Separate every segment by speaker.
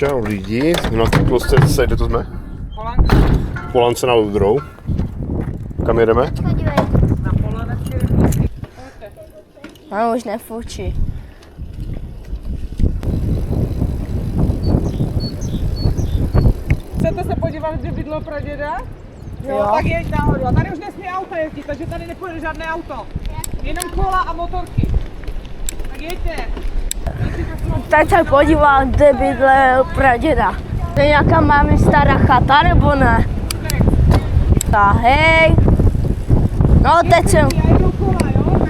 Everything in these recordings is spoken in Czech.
Speaker 1: Čau lidi, na cyklostce se, kde to jsme? Polance na Ludrou. Kam jedeme?
Speaker 2: Na Polance.
Speaker 3: A už nefučí.
Speaker 2: Chcete se podívat, kde bydlo praděda? Jo, tak jeď nahoru. A tady už nesmí auta jezdit, takže tady nepojede žádné auto. Jenom kola a motorky. Tak jeďte.
Speaker 3: Tak se podíval, kde bydlel praděda. To je nějaká máme stará chata, nebo ne? Tak hej. No teď jsem.
Speaker 2: Já jedu kola, jo?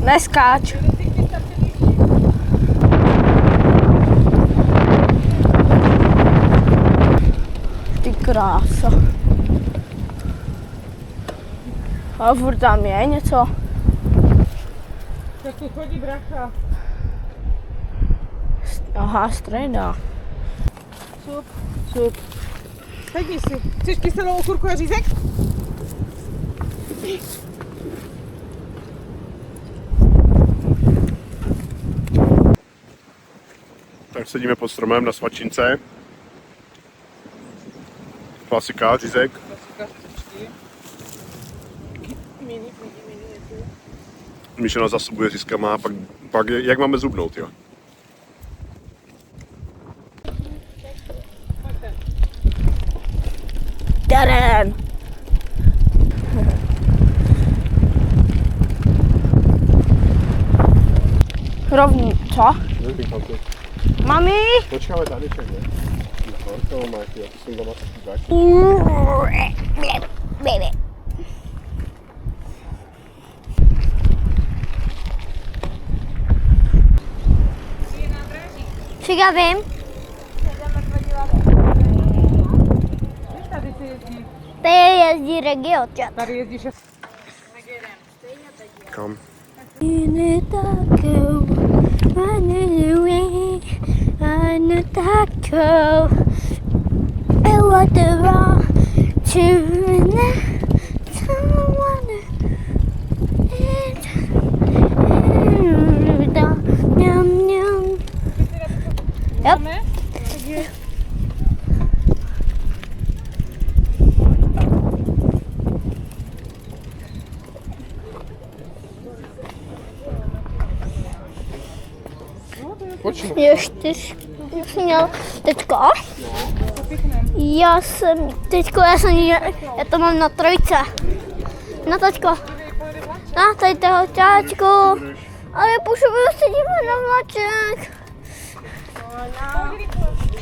Speaker 3: Neskáč. Ty krása. A furt tam je něco.
Speaker 2: Tak tu chodí bracha.
Speaker 3: Aha, strejda.
Speaker 2: Sup. Sedni si. Chceš kyselou okurku a řízek?
Speaker 1: Tak sedíme pod stromem na svačince. Klasika, řízek. Míša nás zasobuje řízkama, pak jak máme zubnout, jo?
Speaker 3: Terén. Rovný, co? Mami?
Speaker 1: Počkáme tady však, ne? To má jaký, já jsem doma taky.
Speaker 3: Já vím.
Speaker 2: Tady si jezdí.
Speaker 3: Tady jezdí Regiotčat.
Speaker 2: Tady jezdíš.
Speaker 1: Kam?
Speaker 3: Ještě jsi měl teďko? Já to mám na trojce. Na teďko. Na tady toho čáčku. Ale potřebuju se dívat na vlaček.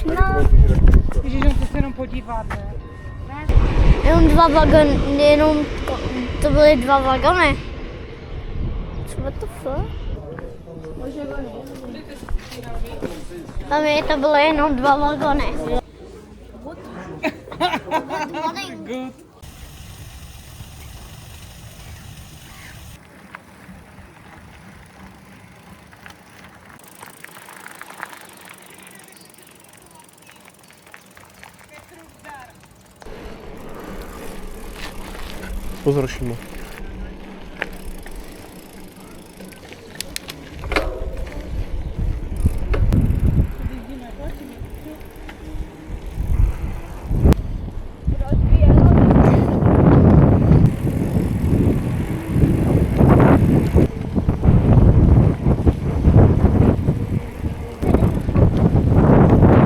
Speaker 3: No.
Speaker 2: Ježiš, on se jenom podívat, ne?
Speaker 3: Jenom dva vagony, to byly dva vagony. What the fuck? Tam to byly jenom dva vagony.
Speaker 2: Good.
Speaker 1: Pozor, Šimo.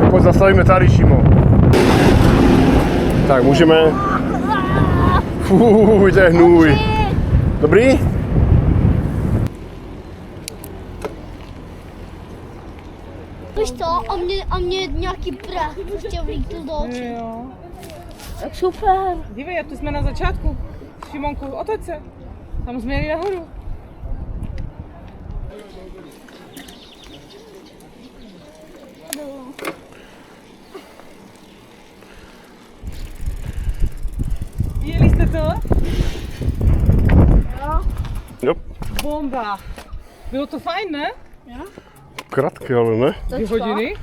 Speaker 1: Pojď zastavíme tady, Šimo. Tak, můžeme. Fuj, to je hnůj. Dobrý?
Speaker 3: Víš co, a mě nějaký prach chtěl vlítl do očí.
Speaker 2: Jo.
Speaker 3: Tak super.
Speaker 2: Dívej, a tu jsme na začátku. Šimonku, otoč se. Tam jsme jeli nahoru. Jeli jste to?
Speaker 1: Jo.
Speaker 2: Bomba. Bylo to fajn, ne?
Speaker 3: Jo.
Speaker 1: Krátké, ale ne?
Speaker 2: 2 hodiny.